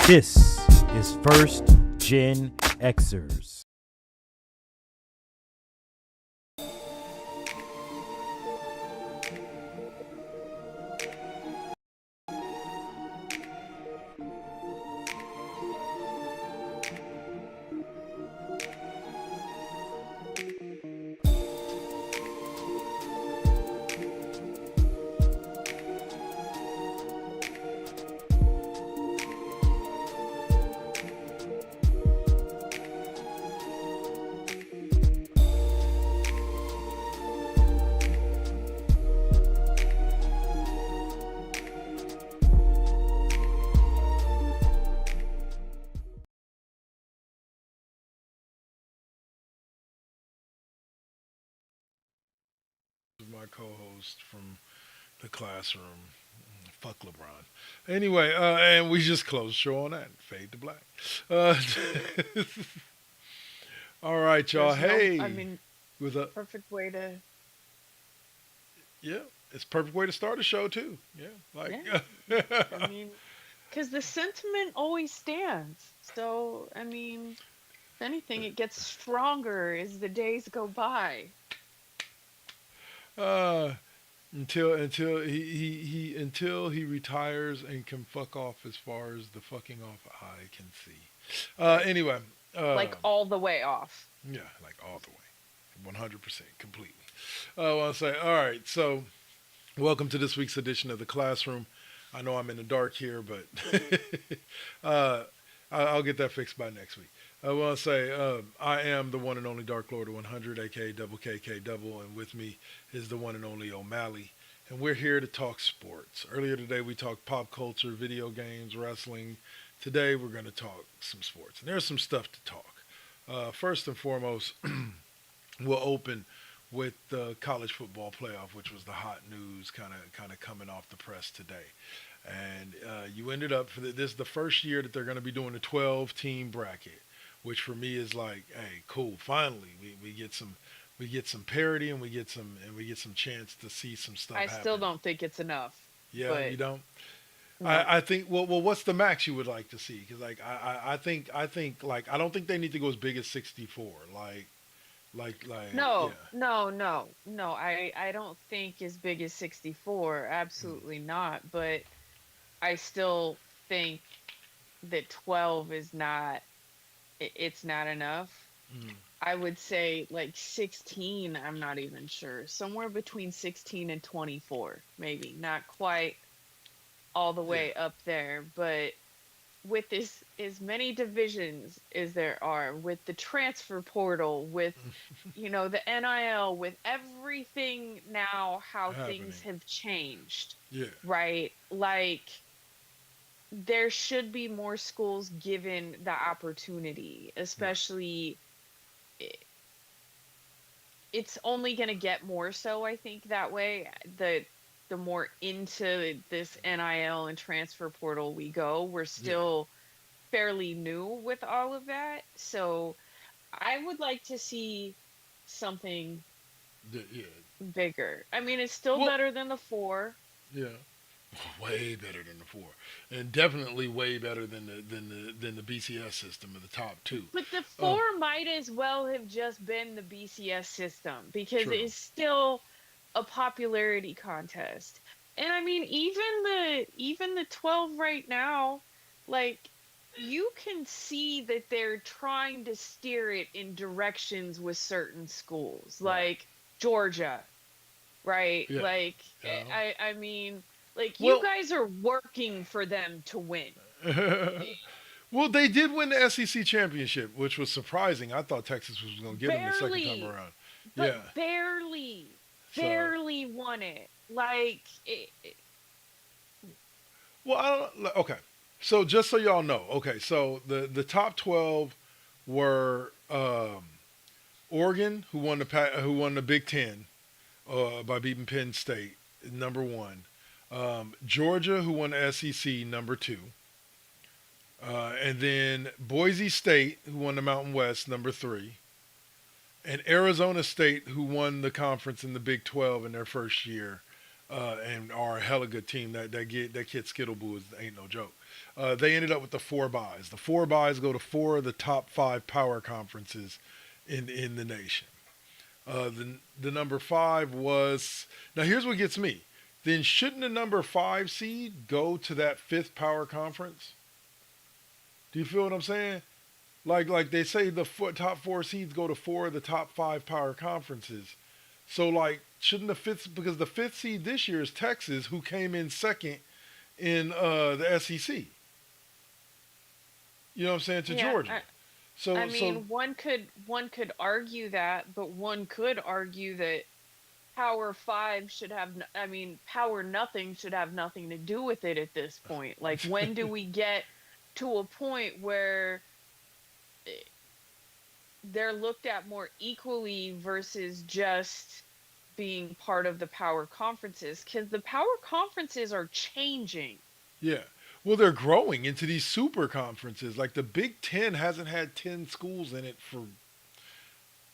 This is First Gen Xers. My co-host from the classroom. Fuck LeBron. Anyway, and we just closed the show on that. Fade to black. Uh, all right, y'all. There's no, I Hey, mean, with a perfect way to, yeah, it's a perfect way to start a show too. Yeah, like yeah. I mean, because the sentiment always stands. So, I mean, if anything, it gets stronger as the days go by. uh, until he retires and can fuck off as far as the fucking off I can see. Like, Anyway, uh, like all the way off. yeah, like all the way, 100% completely. I want to say, all right, so welcome to this week's edition of the classroom. I know I'm in the dark here, but uh, I'll get that fixed by next week. I want to say I am the one and only Dark Lord of 100, aka Double KK Double, and with me is the one and only OMalley, and we're here to talk sports. Earlier today we talked pop culture, video games, wrestling. Today we're going to talk some sports, and there's some stuff to talk. First and foremost, we'll open with the college football playoff, which was the hot news, kind of coming off the press today. And you ended up this is the first year that they're going to be doing a 12-team bracket, which for me is like, hey, cool. Finally, we get some parity and we get some chance to see some stuff I still happen. don't think it's enough, Yeah, but you don't. no. I think well, what's the max you would like to see? Because like I think like I don't think they need to go as big as 64. Like yeah. No. I don't think as big as 64. Mm, Absolutely not. But I still think that 12 is not, it's not enough. mm, I would say like 16, I'm not even sure. Somewhere between 16 and 24, maybe. Not quite all the yeah. way up there, but with this as many divisions as there are, with the transfer portal, with the NIL, with everything now how things Happening. have changed, Yeah. right? Like there should be more schools given the opportunity, Right. especially i- it's only going to get more so, I think, that way. The more into this NIL and transfer portal we go, we're Yeah. still fairly new with all of that. So I would like to see something Yeah. bigger. I mean, it's still Well, better than the four, yeah. Way better than the four, and definitely way better than the BCS system of the top two. but the Uh, four might as well have just been the BCS system because True. it's still a popularity contest. And I mean, even the 12 right now, like you can see that they're trying to steer it in directions with certain schools, Right. like Georgia, right? Yeah. Like Yeah. I mean, like you Well, guys are working for them to win. well, they did win the SEC championship, which was surprising. I thought Texas was going to get them the second time Barely, around. Yeah. but barely, So, barely won it. Like well, I don't. Okay. So just so y'all know, okay. So the top 12 were Oregon, who won the Big Ten by beating Penn State, number one. Georgia, who won the SEC, number two. And then Boise State, who won the Mountain West, number three. And Arizona State, who won the conference in the Big 12 in their first year, and are a hella good team. That kid Skittleboo ain't no joke. They ended up with the four buys. The four buys go to four of the top five power conferences in the nation. The number five was, now here's what gets me. Then shouldn't the number five seed go to that fifth power conference? Do you feel what I'm saying? Like they say top four seeds go to four of the top five power conferences. So like shouldn't the fifth, because the fifth seed this year is Texas, who came in second in the SEC. You know what I'm saying, to Yeah, Georgia. I So mean, one could argue that, but one could argue that Power Five should have. I mean, Power Nothing should have nothing to do with it at this point. Like, when do we get to a point where eh, they're looked at more equally versus just being part of the power conferences? Because the power conferences are changing. yeah. Well, they're growing into these super conferences. Like the Big Ten hasn't had 10 schools in it for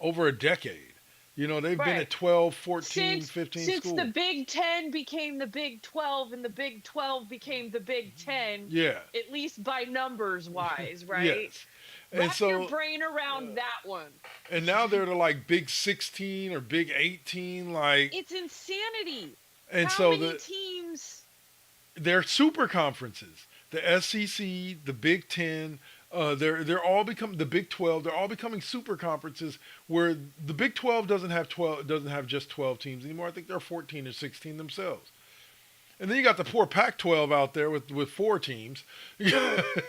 over a decade. You know, they've been Right. at 12, 14, since 15 since the schools. Big 10 became the Big 12 and the Big 12 became the Big 10, Yeah. at least by numbers wise, right? Yes. And Wrap your so, brain around that one. and now they're to like Big 16 or Big 18. Like, It's insanity. and How so many teams? they're super conferences. The SEC, the Big Ten, they're all become the Big 12. They're all becoming super conferences where the Big 12 doesn't have just 12 teams anymore. I think they're 14 or 16 themselves. And then you got the poor Pac-12 out there with four teams. But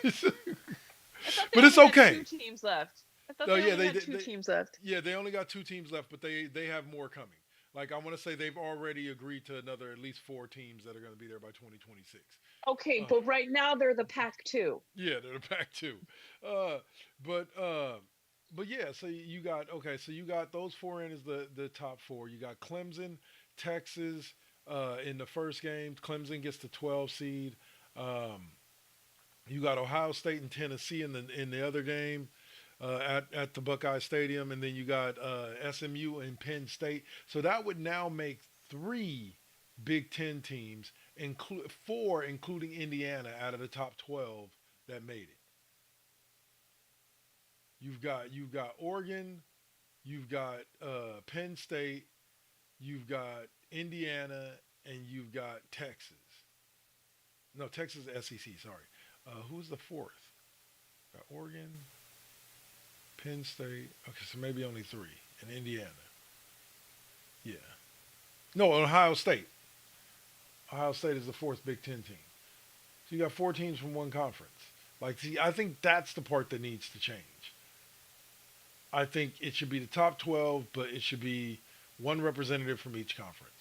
I thought they it's only had okay. 2 teams left. I thought No, they yeah, only had two teams left. yeah, they only got two teams left, but they have more coming. Like I want to say they've already agreed to another at least four teams that are going to be there by 2026. Okay, Uh, but right now they're the Pac 2. yeah, they're the Pac two. Uh, but uh, but yeah, so you got, okay, so you got those four in as the top four. You got Clemson, Texas in the first game. Clemson gets the 12 seed. Um, you got Ohio State and Tennessee in the other game at the Buckeye Stadium, and then you got SMU and Penn State. So that would now make three Big Ten teams, four including Indiana, out of the top 12 that made it. You've got Oregon, you've got Penn State, you've got Indiana, and you've got Texas. No, Texas is SEC. Sorry. Who's the fourth? Got Oregon, Penn State. Okay, so maybe only three. And Indiana. Yeah. No, Ohio State. Ohio State is the fourth Big Ten team. So you got four teams from one conference. Like, see, I think that's the part that needs to change. I think it should be the top 12, but it should be one representative from each conference.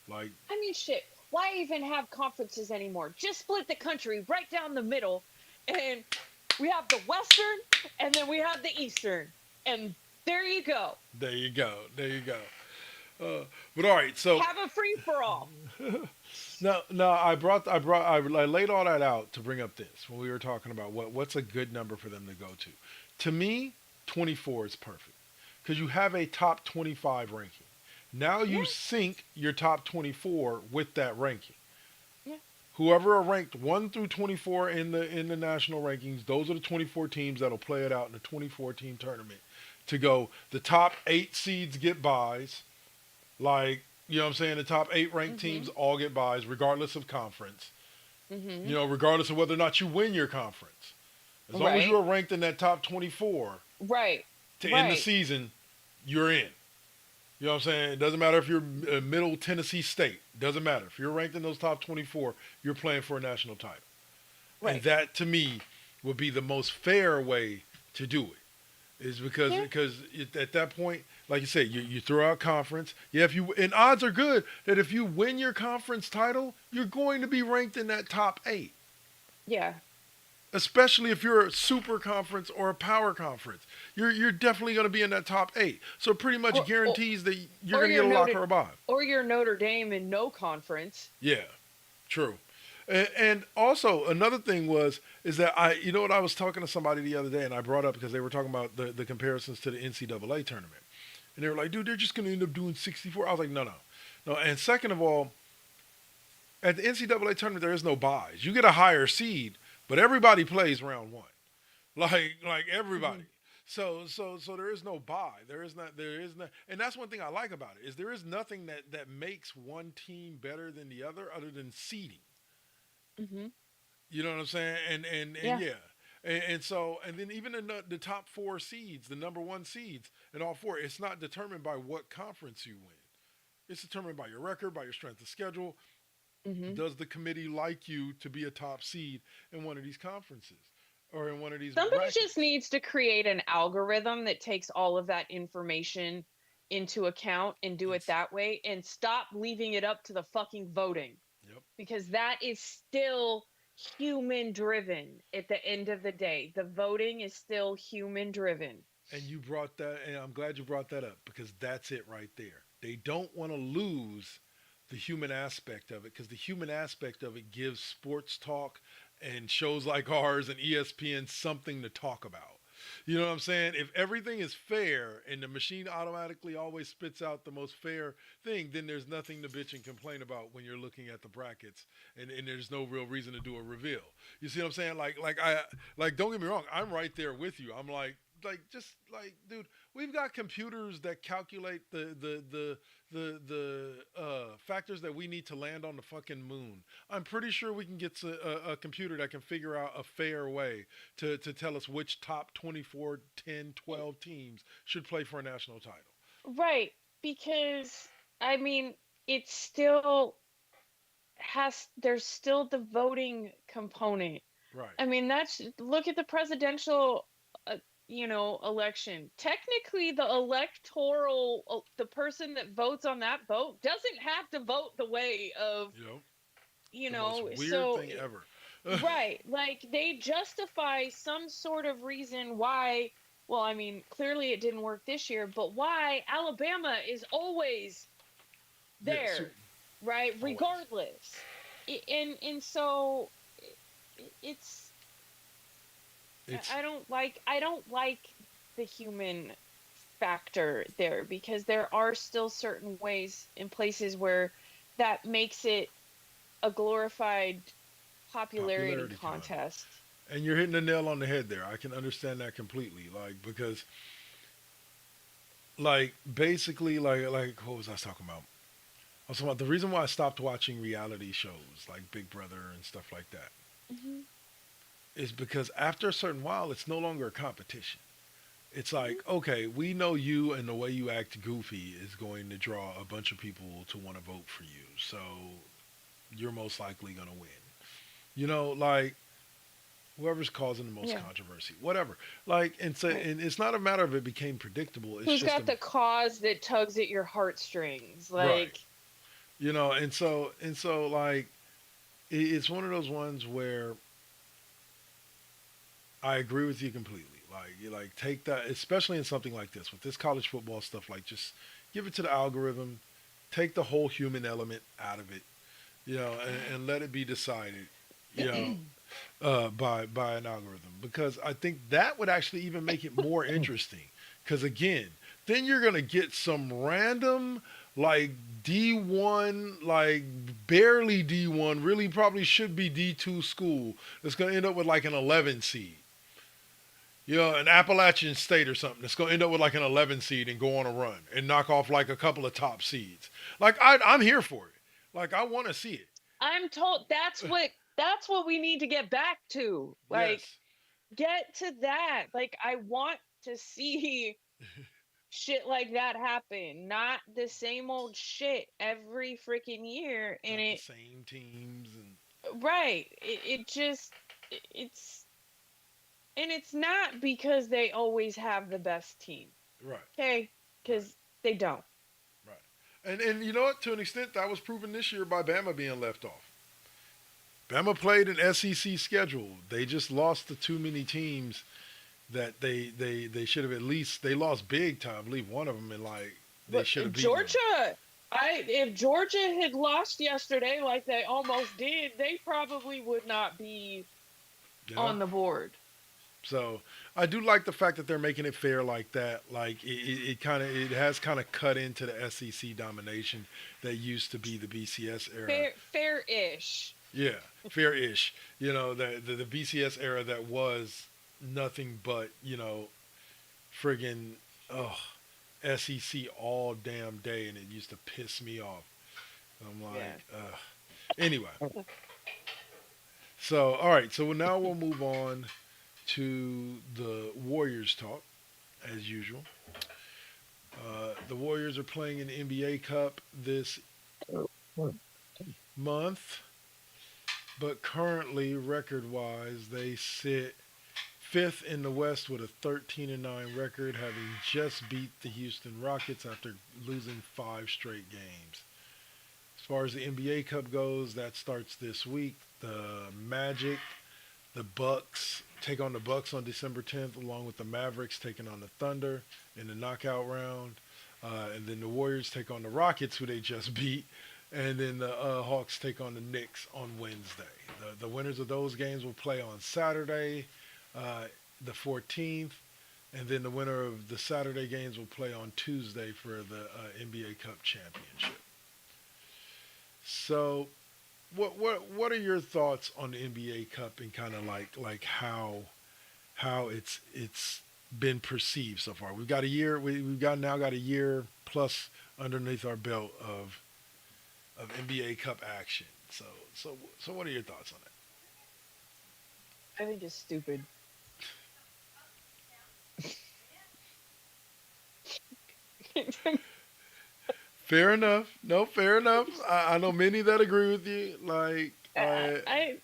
Like, I mean, shit. Why even have conferences anymore? Just split the country right down the middle, and we have the Western, and then we have the Eastern, and there you go. there you go. There you go. But all right, so Have a free for all. now I laid all that out to bring up this when we were talking about what's a good number for them to go to. To me, 24 is perfect because you have a top 25 ranking. Now you Yeah. sync your top 24 with that ranking. Yeah. Whoever are ranked 1 through 24 in the national rankings, those are the 24 teams that'll play it out in the 24 team tournament. To go, the top 8 seeds get buys. Like, you know what I'm saying? The top 8 ranked teams all get buys regardless of conference. Mm-hmm. You know, regardless of whether or not you win your conference. As long as Right. you are ranked in that top 24 Right. to end the Right. season, you're in. You know what I'm saying? It doesn't matter if you're Middle Tennessee State. Doesn't matter. If you're ranked in those top 24, you're playing for a national title. And Right. that, to me, would be the most fair way to do it. Is because Yeah. at that point, like you said, you throw out conference. Yeah, if you, and odds are good that if you win your conference title, you're going to be ranked in that top 8. Yeah. Especially if you're a super conference or a power conference, you're definitely going to be in that top 8. So it pretty much Or- guarantees that you're or going to you're get a lock noted- or a bye. Or your Notre Dame in no conference. Yeah, true. And also another thing is that you know what, I was talking to somebody the other day and I brought up because they were talking about the comparisons to the NCAA tournament, and they were like, dude, they're just going to end up doing 64. I was like, no. And second of all, At the NCAA tournament, there is no buys. You get a higher seed, but everybody plays round one. Like everybody. Hmm. So there is no buy. There is not, and that's one thing I like about it is there is nothing that makes one team better than the other than seeding. Hmm. You know what I'm saying? And Yeah. yeah. And then even the top four seeds, the number one seeds in all four, it's not determined by what conference you win. It's determined by your record, by your strength of schedule. Hmm. Does the committee like you to be a top seed in one of these conferences or in one of these Somebody just brackets? needs to create an algorithm that takes all of that information into account and do it It's that way and stop leaving it up to the fucking voting, Yep. because that is still human driven at the end of the day. The voting is still human driven. And you brought that, and I'm glad you brought that up because that's it right there. They don't want to lose the human aspect of it because the human aspect of it gives sports talk and shows like ours and ESPN something to talk about. You know what I'm saying? If everything is fair and the machine automatically always spits out the most fair thing, then there's nothing to bitch and complain about when you're looking at the brackets and there's no real reason to do a reveal. You see what I'm saying? Like don't get me wrong, I'm right there with you. I'm like just like dude, we've got computers that calculate the factors that we need to land on the fucking moon. I'm pretty sure we can get to a computer that can figure out a fair way to tell us which top 24, 10, 12 teams should play for a national title. Right, because I mean, it's still there's still the voting component. Right. I mean, that's look at the presidential, election. Technically, the electoral, the person that votes on that vote doesn't have to vote the way of, You know, you the most know, weird so thing ever. right, like they justify some sort of reason why. Well, I mean, clearly it didn't work this year, but why Alabama is always Yeah, so there, right? always. Regardless. And so it's It's I don't like the human factor there, because there are still certain ways in places where that makes it a glorified popularity popularity contest. contest. And you're hitting the nail on the head there. I can understand that completely. Like because like basically like what was I talking about? I was talking about the reason why I stopped watching reality shows like Big Brother and stuff like that Hmm. is because after a certain while it's no longer a competition. It's Hmm. like, okay, we know you and the way you act goofy is going to draw a bunch of people to want to vote for you. So you're most likely going to win. You know, like whoever's causing the most Yeah, controversy, whatever. Like, and so, right. and it's not a matter of it became predictable. It's Who's just a got the cause that tugs at your heartstrings? right. Like, You know, and so like it's one of those ones where I agree with you completely. Like you like take that, especially in something like this with this college football stuff. Like just give it to the algorithm, take the whole human element out of it, you know, and let it be decided, you know, by an algorithm. Because I think that would actually even make it more interesting. Because again, then you're gonna get some random like D1, like barely D1, really probably should be D2 school that's gonna end up with like an 11 seed, you know, an Appalachian state or something that's going to end up with like an 11 seed and go on a run and knock off like a couple of top seeds. Like I'm here for it. Like I want to see it. I'm told that's what we need to get back to. Like, Yes. get to that. Like, I want to see shit like that happen, not the same old shit every freaking year. And Not the it same teams and right, it just it's and it's not because they always have the best team. right, Okay? right, Because they don't. right. And you know what? To an extent, that was proven this year by Bama being left off. Bama played an SEC schedule. They just lost to too many teams that they should have at least they lost big time. I believe one of them and like they But should have beaten them. Georgia, I if Georgia had lost yesterday like they almost did, they probably would not be You know. on the board. So I do like the fact that they're making it fair like that. Like it has kind of cut into the SEC domination that used to be the BCS era. Fair-ish. Yeah, fair-ish. The BCS era that was nothing but friggin' oh SEC all damn day, and it used to piss me off. I'm Yeah. like, anyway. So all right, so now we'll move on to the Warriors talk as usual. The Warriors are playing in the NBA Cup this month, but currently, record-wise, they sit fifth in the West with a 13-9 record, having just beat the Houston Rockets after losing five straight games. As far as the NBA Cup goes, that starts this week. The Magic, the Bucks take on the Bucks on December 10th, along with the Mavericks taking on the Thunder in the knockout round. And then the Warriors take on the Rockets, who they just beat. And then the Hawks take on the Knicks on Wednesday. The winners of those games will play on Saturday, uh, the 14th. And then the winner of the Saturday games will play on Tuesday for the NBA Cup championship. So, what are your thoughts on the NBA Cup and kind of like how it's been perceived so far? We've got a year. We've got a year plus underneath our belt of NBA Cup action. So what are your thoughts on I think it's stupid. Fair enough. No, fair enough. I know many that agree with you. Like,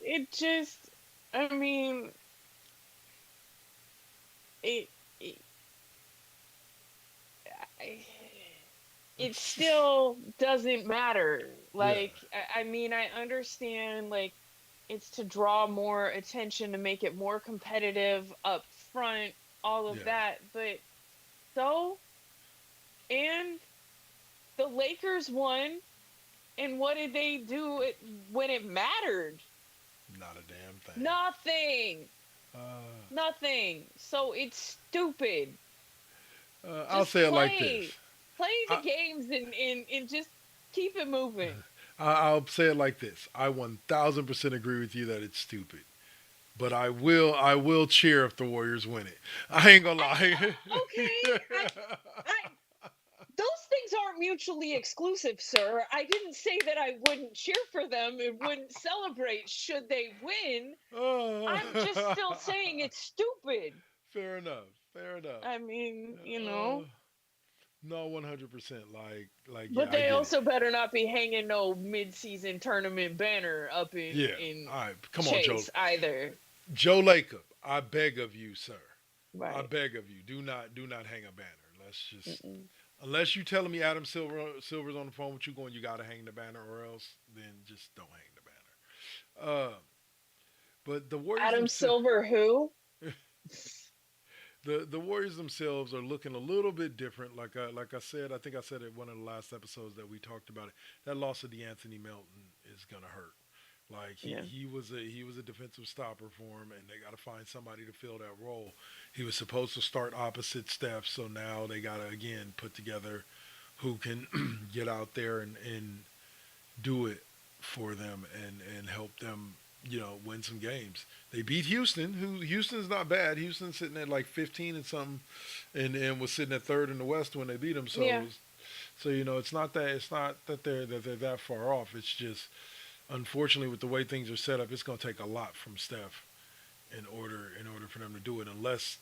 It just, I mean, it, it, I- it still doesn't matter. yeah, Like, I mean, I understand, like, it's to draw more attention to make it more competitive up front, all of yeah. that. But so, and the Lakers won, and what did they do when it mattered? Not a damn thing. Nothing. Uh, Nothing. So it's stupid. I'll Just say it like this. play the I, games and just keep it moving. I'll say it like this. I 1,000% agree with you that it's stupid. But I will cheer if the Warriors win it. I ain't gonna lie. Okay, I those things aren't mutually exclusive, sir. I didn't say that I wouldn't cheer for them and wouldn't celebrate should they win. Oh. I'm just still saying it's stupid. Fair enough. Fair enough. I mean, Uh, no, 100%. Like, but yeah, I they get it. also better not be hanging no mid-season tournament banner up Yeah. in All right. Come on, Chase either. Joe Lacob. I beg of you, sir. I Right. beg of you. Do not hang a banner. Let's just Mm-mm. unless you telling me Adam Silver's on the phone with you going, you gotta hang the banner, or else then just don't hang the banner. But the Warriors Adam themselves, Silver, who? the Warriors themselves are looking a little bit different. Like I said, I think I said it one of the last episodes that we talked about it. That loss of DeAnthony Melton is gonna hurt. Like Yeah. he was a defensive stopper for him, and they got to find somebody to fill that role. He was supposed to start opposite Steph, so now they got to again put together who can get out there and do it for them and help them, win some games. They beat Houston, who Houston's not bad. Houston's sitting at like 15 and something, and was sitting at third in the West when they beat them. Yeah. So it's not that they're that far off. It's just unfortunately with the way things are set up, it's going to take a lot from Steph in order for them to do it. Unless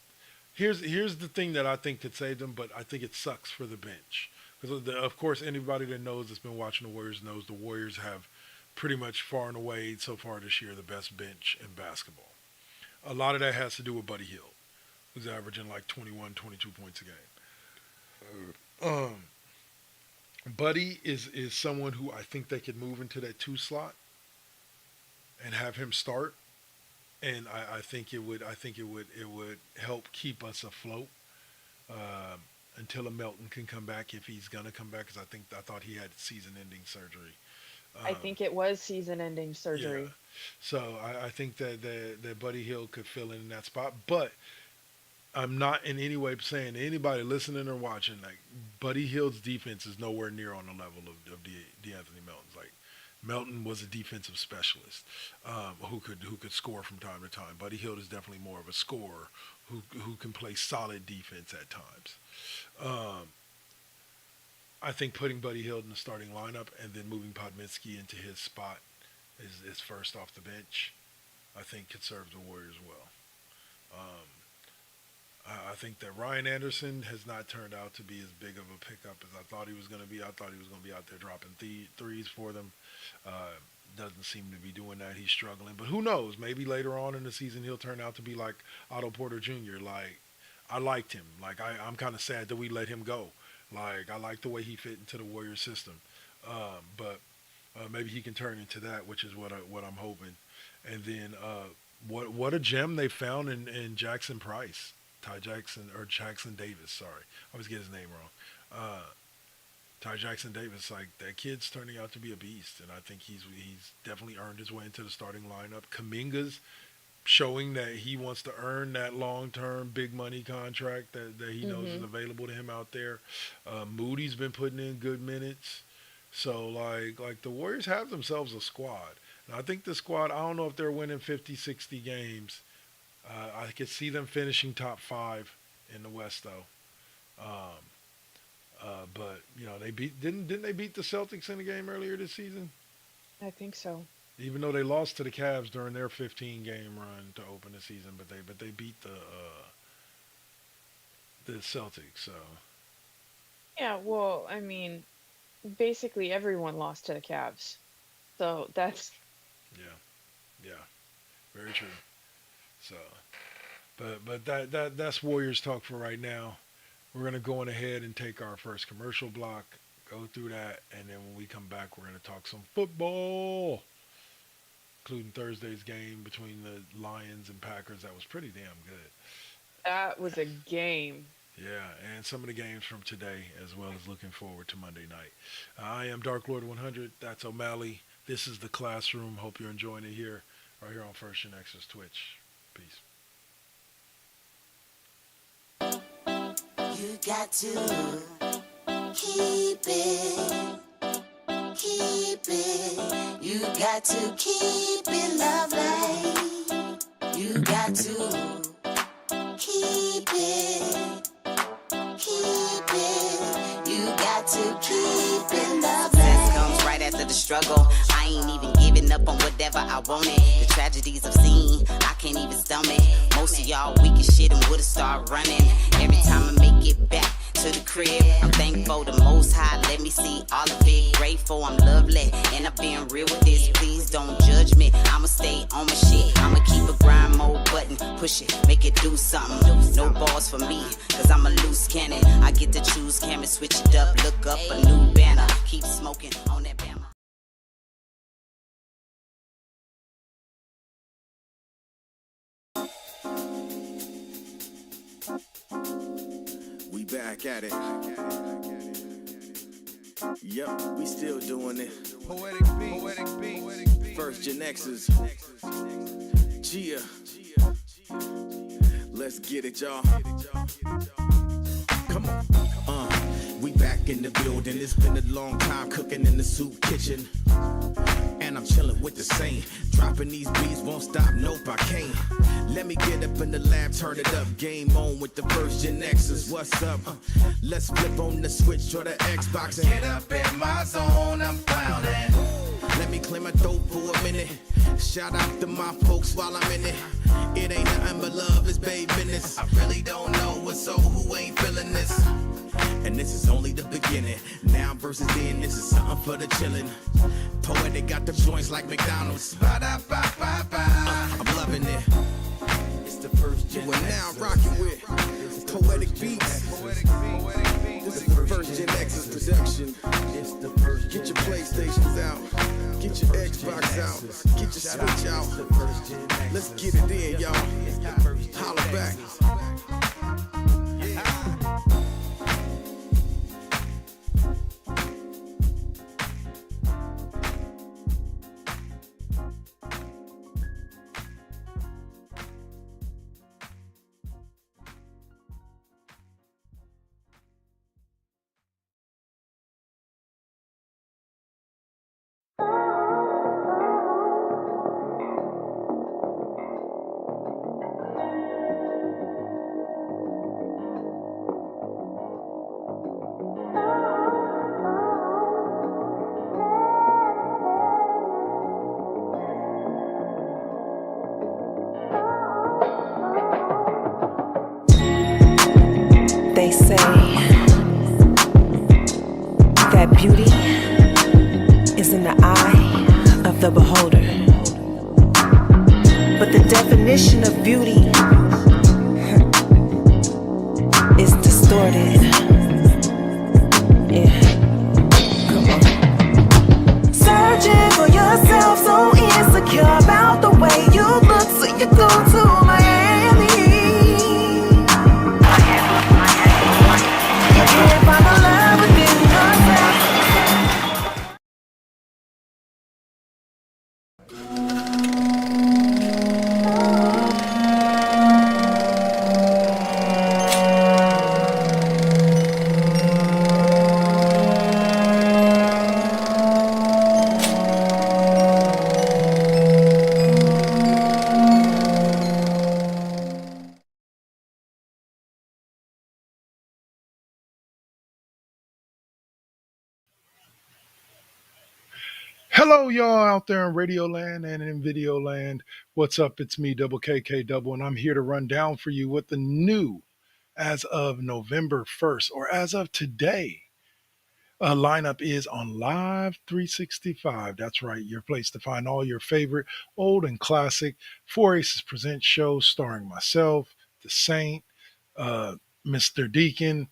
here's the thing that I think could save them, but I think it sucks for the bench because of course anybody that knows that's been watching the Warriors knows the Warriors have pretty much far and away so far this year the best bench in basketball. A lot of that has to do with Buddy Hield, who's averaging like 21, 22 points a game. Um, Buddy is someone who I think they could move into that two slot and have him start, and I think it would help keep us afloat uh, until a Melton can come back if he's gonna come back because I thought he had season-ending surgery I think it was season-ending Yeah. surgery. So I think that Buddy Hill could fill in that spot, but I'm not in any way saying to anybody listening or watching like Buddy Hield's defense is nowhere near on the level of D'Anthony Melton's. Like Melton was a defensive specialist who could score from time to time. Buddy Hield is definitely more of a scorer who can play solid defense at times. Um, I think putting Buddy Hield in the starting lineup and then moving Podminsky into his spot is first off the bench. I think could serve the Warriors well. Um, I think that Ryan Anderson has not turned out to be as big of a pickup as I thought he was going to be. I thought he was going to be out there dropping threes for them. Doesn't seem to be doing that. He's struggling. But who knows? Maybe later on in the season he'll turn out to be like Otto Porter Jr. Like, I liked him. Like, I'm kind of sad that we let him go. Like, I like the way he fit into the Warriors system. But maybe he can turn into that, which is what I'm hoping. And then what a gem they found in Jackson Price. Ty Jackson, or Jackson Davis, sorry. I always get his name wrong. Ty Jackson Davis, like, that kid's turning out to be a beast, and I think he's definitely earned his way into the starting lineup. Kaminga's showing that he wants to earn that long-term big money contract that he knows is available to him out there. Moody's been putting in good minutes. So, like the Warriors have themselves a squad. And I think the squad, I don't know if they're winning 50, 60 games. I could see them finishing top 5 in the West, though. But you know, didn't they beat the Celtics in a game earlier this season? I think so. Even though they lost to the Cavs during their 15-game run to open the season, but they beat the Celtics. So Yeah, well, I mean, basically everyone lost to the Cavs. So that's yeah, very true. So, but that's Warriors talk for right now. We're gonna go on ahead and take our first commercial block, go through that, and then when we come back, we're gonna talk some football, including Thursday's game between the Lions and Packers. That was pretty damn good. that was a game. Yeah, and some of the games from today, as well as looking forward to Monday night. I am Dark Lord 100. That's OMalley. This is the classroom. Hope you're enjoying it here, right here on First GenXers Twitch. Peace. You got to keep it. You got to keep it lovely. You got to keep it. You got to keep it lovely. Success comes right after the struggle. I ain't even giving up on whatever I wanted. The tragedies I've seen, I can't even stomach. Most of y'all weak as shit and would've started running. Every time I make it back to the crib, I'm thankful the Most High let me see all of it. Grateful I'm lovely, and I'm being real with this. Please don't judge me, I'ma stay on my shit. I'ma keep a grind mode button, push it, make it do something. No balls for me, cause I'm a loose cannon. I get to choose, camera, switch it up, look up a new banner. Keep smoking on that banner. We back at it. Yep, we still doing it. Poetic beat. First GenXers. Gia. Let's get it, y'all. Come on. We back in the building. It's been a long time cooking in the soup kitchen. And I'm chilling with the same. Dropping these beats won't stop, nope, I can't. Let me get up in the lab, turn it up. Game on with the first GenXers. What's up? Let's flip on the switch to the Xbox and get up in my zone. I'm clowning. Let me clear my throat for a minute. Shout out to my folks while I'm in it. It ain't nothing but love, it's babe business. I really don't know what's so who ain't feeling this. And this is only the beginning. Now versus then, this is something for the chillin'. Poetic got the joints like McDonald's. I'm loving it. It's the first GenXers. We're now rocking with Poetic Beats. This is the first GenXers production. Get your PlayStations out. Get your Xbox out. Get your Switch out. Let's get it in, y'all. Holla back. the beholder. But the definition of beauty is distorted. Yeah, come on. Searching for yourself, so insecure about the way you look, so you go to Miami. You can't find the love within yourself. Hello, y'all out there in Radio Land and in Video Land. What's up? It's me, Double KK Double, and I'm here to run down for you what the new, as of November 1st, or as of today, lineup is on Live 365. That's right, your place to find all your favorite old and classic Four Aces Present shows starring myself, The Saint, uh, Mr. Deacon,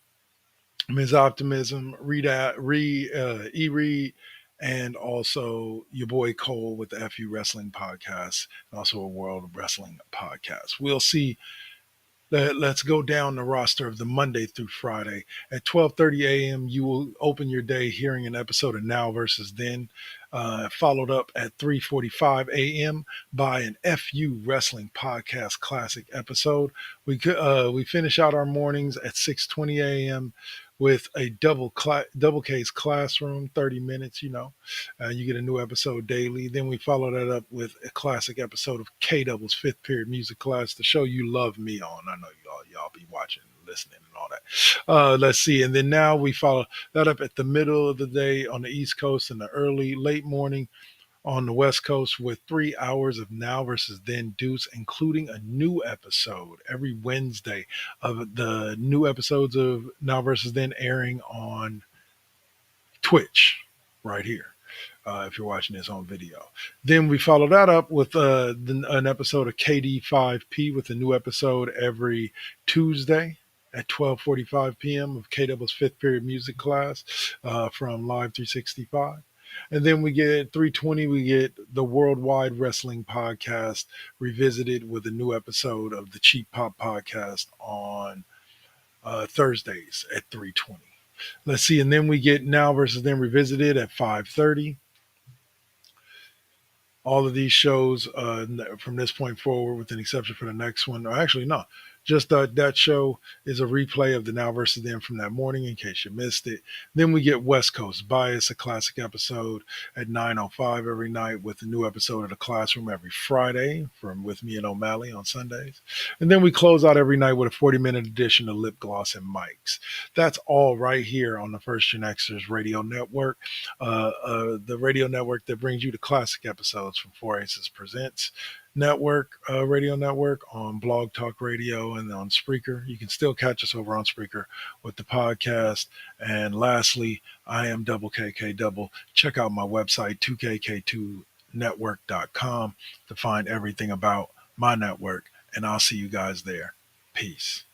Ms. Optimism, E Reed, and also your boy Cole with the FU Wrestling Podcast, and also a World of Wrestling Podcast. We'll see. Let's go down the roster of the Monday through Friday. At 12:30 a.m., you will open your day hearing an episode of Now versus Then, followed up at 3:45 a.m. by an FU Wrestling Podcast Classic episode. We finish out our mornings at 6:20 a.m. with a double case classroom, 30 minutes. You get a new episode daily. Then we follow that up with a classic episode of K Double's fifth period music class, the show you love me on. I know y'all be watching, listening, and all that. Let's see, and then now we follow that up at the middle of the day on the East Coast and the late morning on the West Coast with 3 hours of Now versus Then Deuce, including a new episode every Wednesday of the new episodes of Now versus Then airing on Twitch right here. If you're watching this on video. Then we follow that up with an episode of KD5P with a new episode every Tuesday at 12:45 p.m. of KW's fifth period music class from Live 365. And then we get at 3:20, we get the Worldwide Wrestling Podcast revisited with a new episode of the Cheap Pop Podcast on Thursdays at 3:20. Let's see, and then we get Now versus Then revisited at 5:30. All of these shows from this point forward, with an exception for the next one. Or actually, no, just that show is a replay of the Now versus Then from that morning in case you missed it. Then we get West Coast Bias, a classic episode at 9:05 every night with a new episode of The Classroom every Friday with me and OMalley on Sundays. And then we close out every night with a 40-minute edition of Lip Gloss and Mics. That's all right here on the First GenXers Radio Network, the radio network that brings you the classic episodes from Four Aces Presents Network, radio network on Blog Talk Radio and on Spreaker. You can still catch us over on Spreaker with the podcast. And lastly, I am Double KK Double. Check out my website, 2kk2network.com, to find everything about my network. And I'll see you guys there. Peace.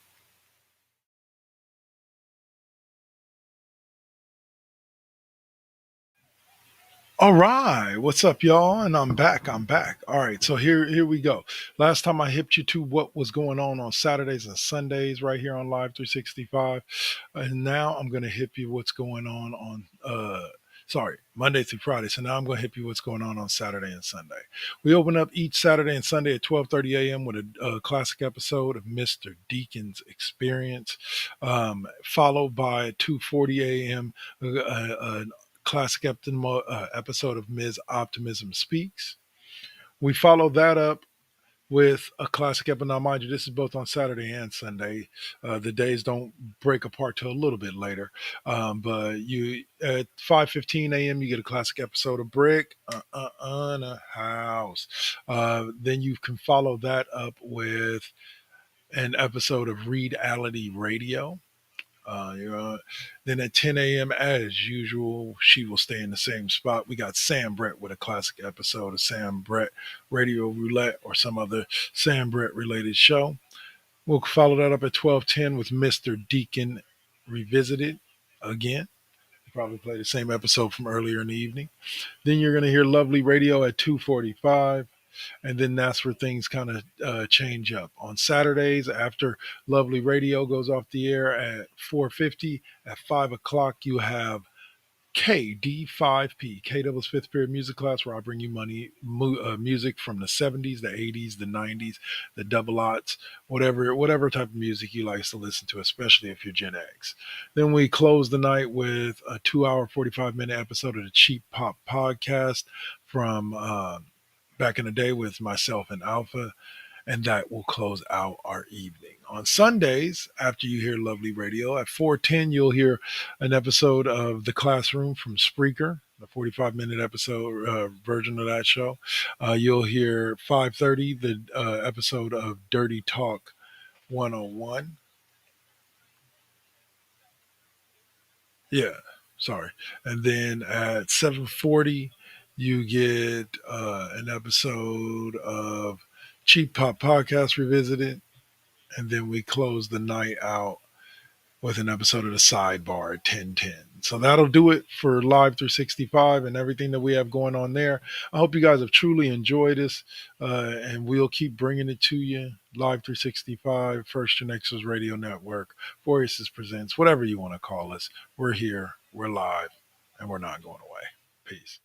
All right, what's up, y'all? And I'm back. All right, so here we go. Last time I hipped you to what was going on Saturdays and Sundays right here on Live 365, and now I'm going to hip you what's going on Monday through Friday. So now I'm going to hip you what's going on Saturday and Sunday. We open up each Saturday and Sunday at 12:30 a.m. with a classic episode of Mr. Deacon's Experience, followed by at 2:40 a.m. An classic episode of Ms. Optimism Speaks. We follow that up with a classic episode. Now, mind you, this is both on Saturday and Sunday. The days don't break apart till a little bit later. But you at 5:15 a.m. you get a classic episode of Brick in a House. Then you can follow that up with an episode of Reality Radio. You know, then at 10 a.m. as usual, she will stay in the same spot. We got Sam Brett with a classic episode of Sam Brett Radio Roulette or some other Sam Brett related show. We'll follow that up at 12:10 with Mr. Deacon Revisited again. Probably play the same episode from earlier in the evening. Then you're going to hear Lovely Radio at 2:45, and then that's where things kind of change up. On Saturdays, after Lovely Radio goes off the air at 4:50, at 5 o'clock you have KD5P, K Double's fifth period music class, where I bring you music from the 70s, the 80s, the 90s, the double aughts, whatever type of music you like to listen to, especially if you're Gen X. Then we close the night with a 2 hour, 45-minute episode of the Cheap Pop podcast from back in the day with myself and Alpha, and that will close out our evening. On Sundays, after you hear Lovely Radio, at 4:10, you'll hear an episode of The Classroom from Spreaker, the 45-minute episode version of that show. You'll hear 5:30, the episode of Dirty Talk 101. Yeah, sorry. And then at 7:40, you get an episode of Cheap Pop Podcast Revisited. And then we close the night out with an episode of the Sidebar at 10:10. So that'll do it for Live 365 and everything that we have going on there. I hope you guys have truly enjoyed this, and we'll keep bringing it to you. Live 365, First GenXers Radio Network, Voices Presents, whatever you want to call us. We're here, we're live, and we're not going away. Peace.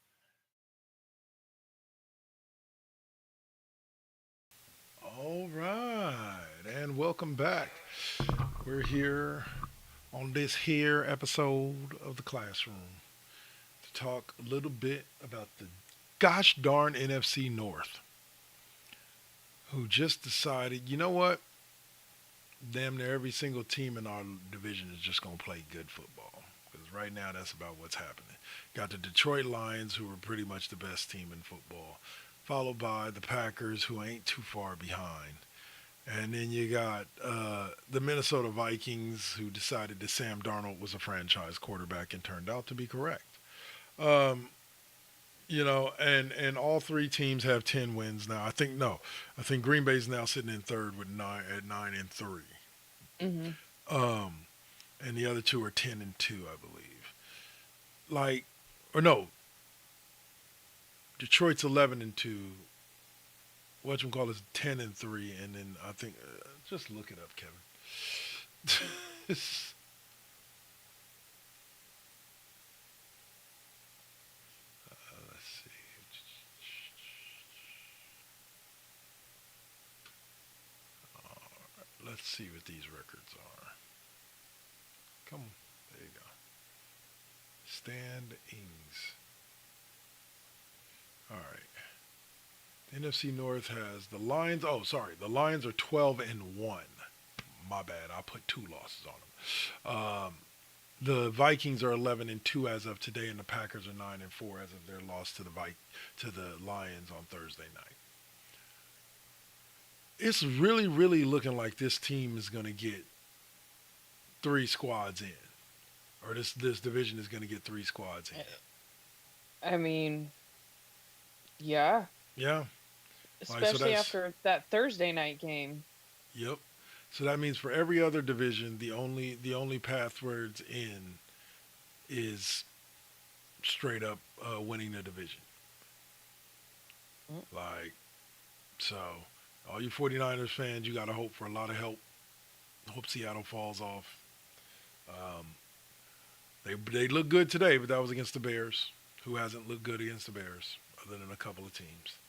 All right, and welcome back. We're here on this here episode of The Classroom to talk a little bit about the gosh darn NFC North, who just decided, you know what? Damn near every single team in our division is just going to play good football. Because right now, that's about what's happening. Got the Detroit Lions, who are pretty much the best team in football, followed by the Packers, who ain't too far behind. And then you got the Minnesota Vikings, who decided that Sam Darnold was a franchise quarterback and turned out to be correct. You know, and all three teams have 10 wins now. I think Green Bay's now sitting in third with 9-3. Mm-hmm. And the other two are 10-2, I believe. Like, or no, Detroit's 11-2. Whatchamacallit is 10-3, and then I think just look it up, Kevin. Let's see. Let's see what these records are. Come on, there you go. Standings. All right. NFC North has the Lions. Oh, sorry. The Lions are 12-1. My bad. I put 2 losses on them. The Vikings are 11-2 as of today, and the Packers are 9-4 as of their loss to the Lions on Thursday night. It's really, really looking like this team is going to get 3 squads in, or this division is going to get 3 squads in. I mean, yeah. Yeah. Especially after that Thursday night game. Yep. So that means for every other division, the only path where it's in is straight up winning the division. Like, so all you 49ers fans, you got to hope for a lot of help. Hope Seattle falls off. They look good today, but that was against the Bears, who hasn't looked good against the Bears, other than a couple of teams.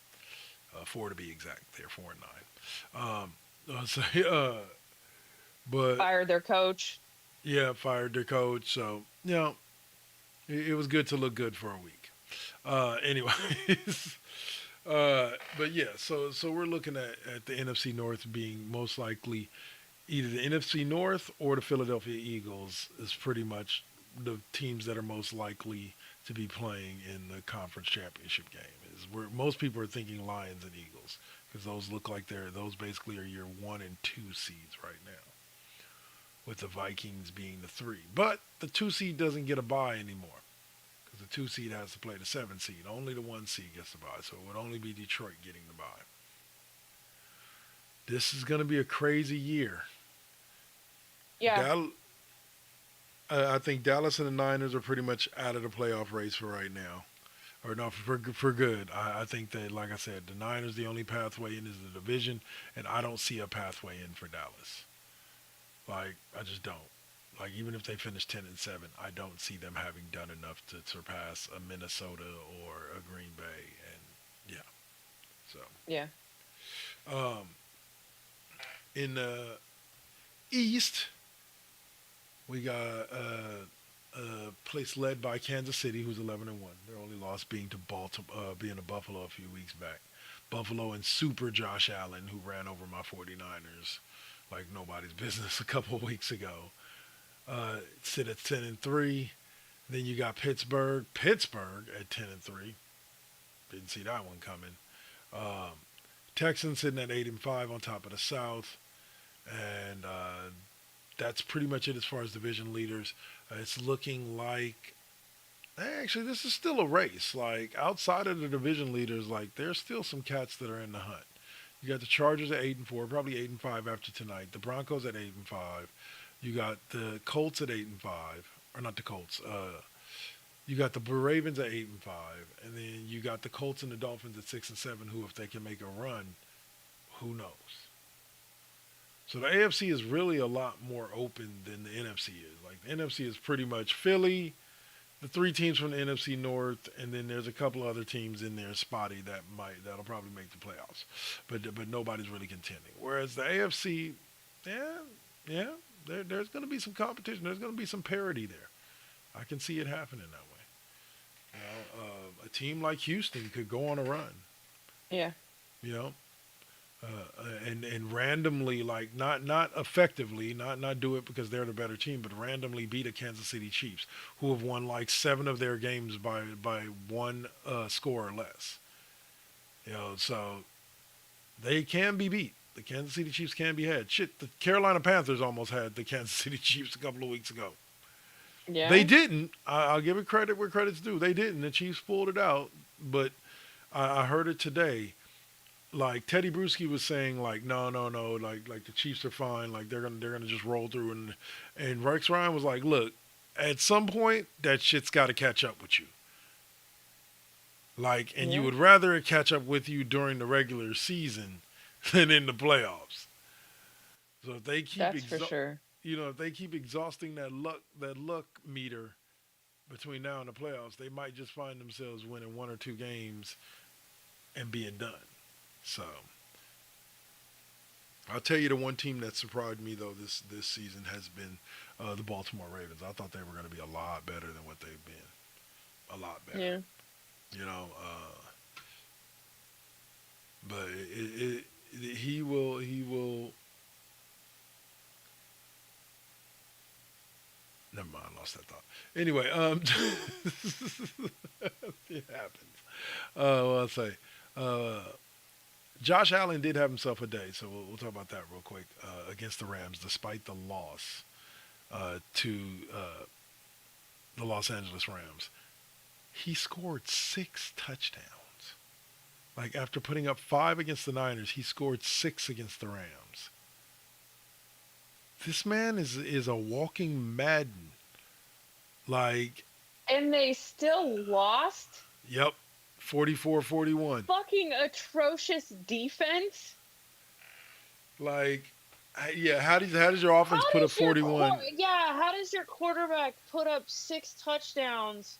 4 to be exact. They're 4-9. But Fired their coach. Yeah, fired their coach. So, you know, it was good to look good for a week. Anyways, but yeah, so we're looking at the NFC North being most likely either the NFC North or the Philadelphia Eagles is pretty much the teams that are most likely to be playing in the conference championship game. Is where most people are thinking Lions and Eagles, because those look like those basically are your 1 and 2 seeds right with the Vikings being the 3. But the 2 seed doesn't get a bye anymore because the 2 seed has to play the 7 seed. Only the 1 seed gets the bye, so it would only be Detroit getting the bye. This is going to be a crazy year. Yeah. I think Dallas and the Niners are pretty much out of the playoff race for right now. Or no, for good. I think that, like I said, the Niners, the only pathway in is the division, and I don't see a pathway in for Dallas. Like, I just don't. Like, even if they finish 10-7, I don't see them having done enough to surpass a Minnesota or a Green Bay. And, yeah. So. Yeah. In the East, we got a place led by Kansas City, who's 11-1. Their only loss being to being to Buffalo a few weeks back. Buffalo and Super Josh Allen, who ran over my 49ers like nobody's business a couple of weeks ago, sit at 10-3. Then you got Pittsburgh at 10-3. Didn't see that one coming. Texans sitting at 8-5 on top of the South, and that's pretty much it as far as division leaders. It's looking like, actually, this is still a race. Like, outside of the division leaders, like, there's still some cats that are in the hunt. You got the Chargers at 8-4, probably 8-5 after tonight. The Broncos at 8-5. You got the Colts at 8-5, or not the Colts. You got the Ravens at 8-5, and then you got the Colts and the Dolphins at 6-7. Who, if they can make a run, who knows? So the AFC is really a lot more open than the NFC is. Like, the NFC is pretty much Philly, the 3 teams from the NFC North, and then there's a couple other teams in there spotty that'll probably make the playoffs, but nobody's really contending. Whereas the AFC, there's going to be some competition. There's going to be some parity there. I can see it happening that way. You know, a team like Houston could go on a run. Yeah. You know, and randomly, like, not effectively, not do it because they're the better team, but randomly beat a Kansas City Chiefs who have won like 7 of their games by 1 score or less. You know, so they can be beat. The Kansas City Chiefs can be had. Shit, the Carolina Panthers almost had the Kansas City Chiefs a couple of weeks ago. Yeah. They didn't. I'll give it credit where credit's due. They didn't. The Chiefs pulled it out, but I heard it today. Like, Teddy Bruschi was saying, like, no, like the Chiefs are fine, like they're gonna just roll through, and Rex Ryan was like, look, at some point that shit's got to catch up with you. Like, and you would rather it catch up with you during the regular season than in the playoffs. So if they keep That's for sure. You know, if they keep exhausting that luck meter between now and the playoffs, they might just find themselves winning 1 or 2 games and being done. So, I'll tell you the one team that surprised me, though, this season has been the Baltimore Ravens. I thought they were going to be a lot better than what they've been. A lot better. Yeah. You know, but he will. Never mind, I lost that thought. Anyway, it happens. What I'll say. Josh Allen did have himself a day, so we'll talk about that real quick. Against the Rams, despite the loss to the Los Angeles Rams, he scored 6 touchdowns. Like, after putting up 5 against the Niners, he scored 6 against the Rams. This man is a walking Madden. Like, And they still lost? Yep. 44-41. Fucking atrocious defense. Like, yeah, how does your offense put up 41? How does your quarterback put up 6 touchdowns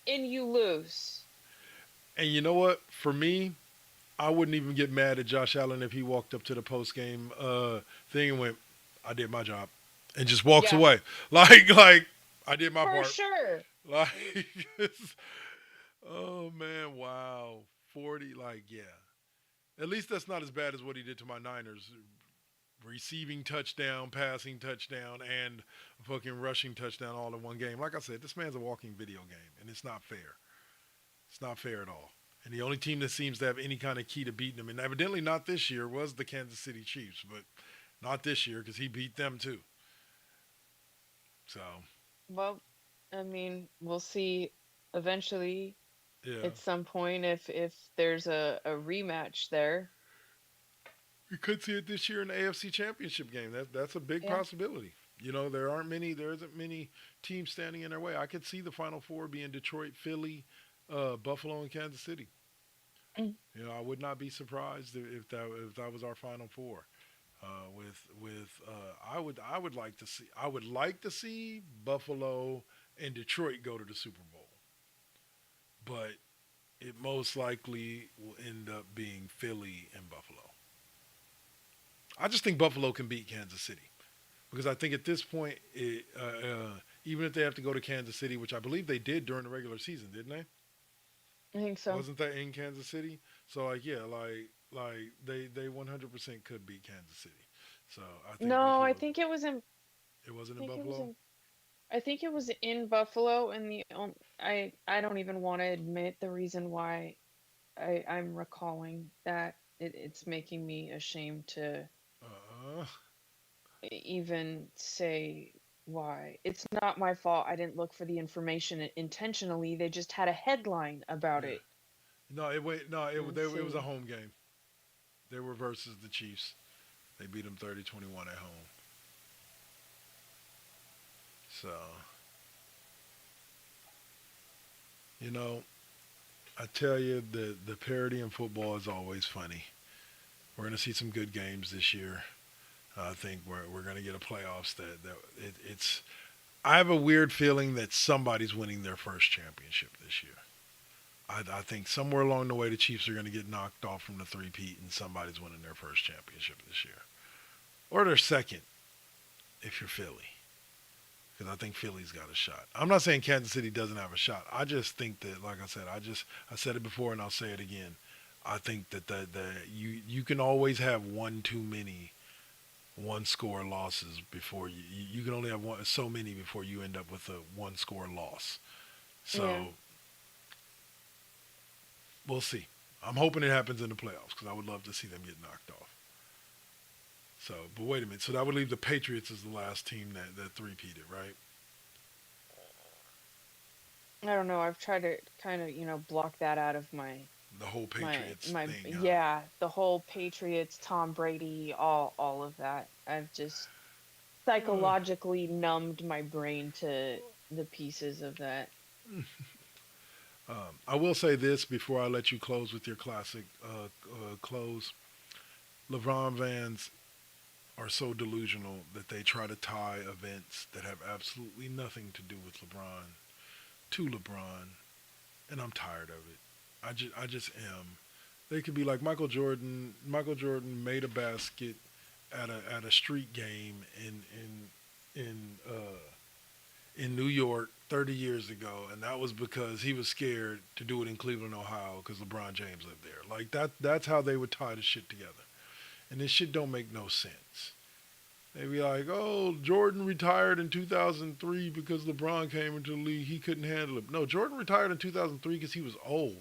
and you lose? And you know what? For me, I wouldn't even get mad at Josh Allen if he walked up to the post-game thing and went, I did my job, and just walks away. Like, I did my part. For sure. Like, oh, man, wow. 40, like, yeah. At least that's not as bad as what he did to my Niners. Receiving touchdown, passing touchdown, and a fucking rushing touchdown all in one game. Like I said, this man's a walking video game, and it's not fair. It's not fair at all. And the only team that seems to have any kind of key to beating him, and evidently not this year, was the Kansas City Chiefs. But not this year, because he beat them too. So Well, I mean, we'll see eventually yeah, at some point if there's a rematch there. we could see it this year in the AFC Championship game. That's a big Yeah. possibility. There isn't many teams standing in their way. I could see the Final Four being Detroit, Philly, Buffalo, and Kansas City. Mm. I would not be surprised if that was our Final Four. I would like to see Buffalo and Detroit go to the Super Bowl, but it most likely will end up being Philly and Buffalo. I just think Buffalo can beat Kansas City because I think at this point, even if they have to go to Kansas City, which I believe they did during the regular season, didn't they? I think so. Wasn't that in Kansas City? So like yeah, like they 100% could beat Kansas City. So I think No, I Buffalo. think it was in. It wasn't I in think it was Buffalo. in. I think it was in Buffalo, and I don't even want to admit the reason why I'm recalling that. It's making me ashamed to Uh, even say why. It's not my fault. I didn't look for the information intentionally. They just had a headline about yeah. it. No, Let's it was a see. home game. They were versus the Chiefs. They beat them 30-21 at home. So, you know, I tell you, the parity in football is always funny. We're going to see some good games this year. I think we're going to get a playoffs it's. I have a weird feeling that somebody's winning their first championship this year. I think somewhere along the way the Chiefs are going to get knocked off from the three-peat and somebody's winning their first championship this year, or their second if you're Philly. Because I think Philly's got a shot. I'm not saying Kansas City doesn't have a shot. I just think that, like I said, I said it before and I'll say it again. I think that you can always have one too many one score losses before you can only have so many before you end up with a one score loss. Yeah. So we'll see. I'm hoping it happens in the playoffs because I would love to see them get knocked off. So, but wait a minute. So that would leave the Patriots as the last team that three-peated, right? I don't know. I've tried to kind of, block that out of The whole my Patriots my thing, huh? yeah, the whole Patriots, Tom Brady, all of that. I've just psychologically numbed my brain to the pieces of that. I will say this before I let you close with your classic close. LeBron fans are so delusional that they try to tie events that have absolutely nothing to do with LeBron to LeBron, and I'm tired of it. I just am. They could be like Michael Jordan. Michael Jordan made a basket at a street game in New York 30 years ago, and that was because he was scared to do it in Cleveland, Ohio, because LeBron James lived there. Like that's how they would tie the shit together, and this shit don't make no sense. They'd be like, "Oh, Jordan retired in 2003 because LeBron came into the league. He couldn't handle it." No, Jordan retired in 2003 because he was old.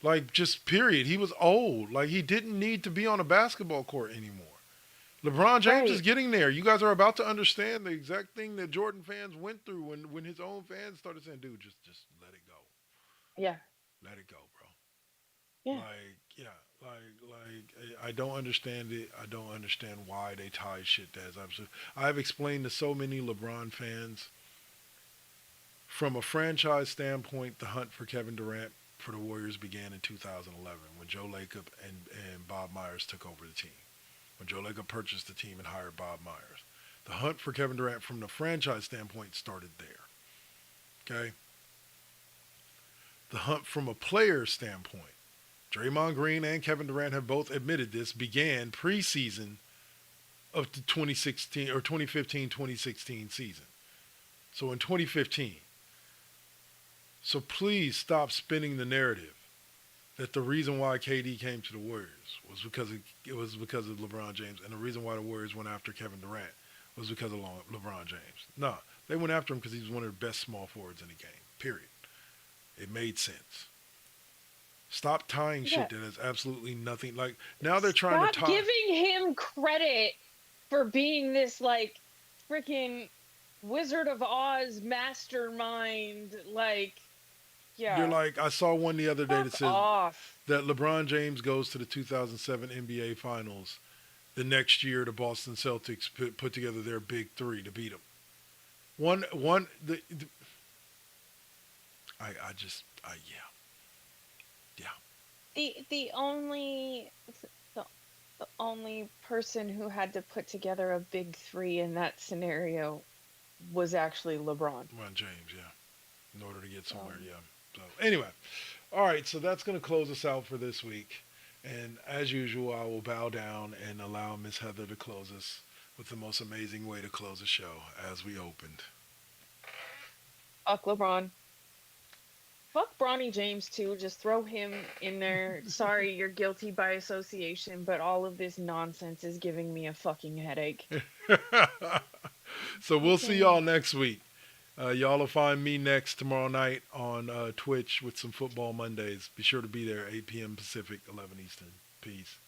Like, just period. He was old. Like, he didn't need to be on a basketball court anymore. LeBron James is Right. getting there. You guys are about to understand the exact thing that Jordan fans went through when his own fans started saying, "Dude, just let it go, Yeah. let it go, bro." Yeah. Like, yeah, I don't understand it. I don't understand why they tie shit to as absolute. I've explained to so many LeBron fans from a franchise standpoint, the hunt for Kevin Durant for the Warriors began in 2011 when Joe Lacob and Bob Myers took over the team. When Joe Lacob purchased the team and hired Bob Myers. The hunt for Kevin Durant from the franchise standpoint started there. Okay? The hunt from a player standpoint, Draymond Green and Kevin Durant have both admitted this, began preseason of the 2016 or 2015-2016 season. So in 2015. So please stop spinning the narrative that the reason why KD came to the Warriors was because of LeBron James, and the reason why the Warriors went after Kevin Durant was because of LeBron James. No, they went after him because he was one of the best small forwards in the game. Period. It made sense. Stop tying Yeah. shit that has absolutely nothing. Like now they're trying to Stop tie. giving him credit for being this like freaking Wizard of Oz mastermind. Like, yeah. You're like, I saw one the other day that Fuck says off. that LeBron James goes to the 2007 NBA Finals. The next year, the Boston Celtics put together their big three to beat them. Yeah. The only the only person who had to put together a big three in that scenario was actually LeBron. LeBron James, yeah. In order to get somewhere, yeah. So anyway, all right. So that's going to close us out for this week. And as usual, I will bow down and allow Miss Heather to close us with the most amazing way to close a show as we opened. Fuck LeBron. Fuck Bronny James too. Just throw him in there. Sorry, you're guilty by association, but all of this nonsense is giving me a fucking headache. So we'll see y'all next week. Y'all will find me next tomorrow night on Twitch with some Football Mondays. Be sure to be there, 8 p.m. Pacific, 11 Eastern. Peace.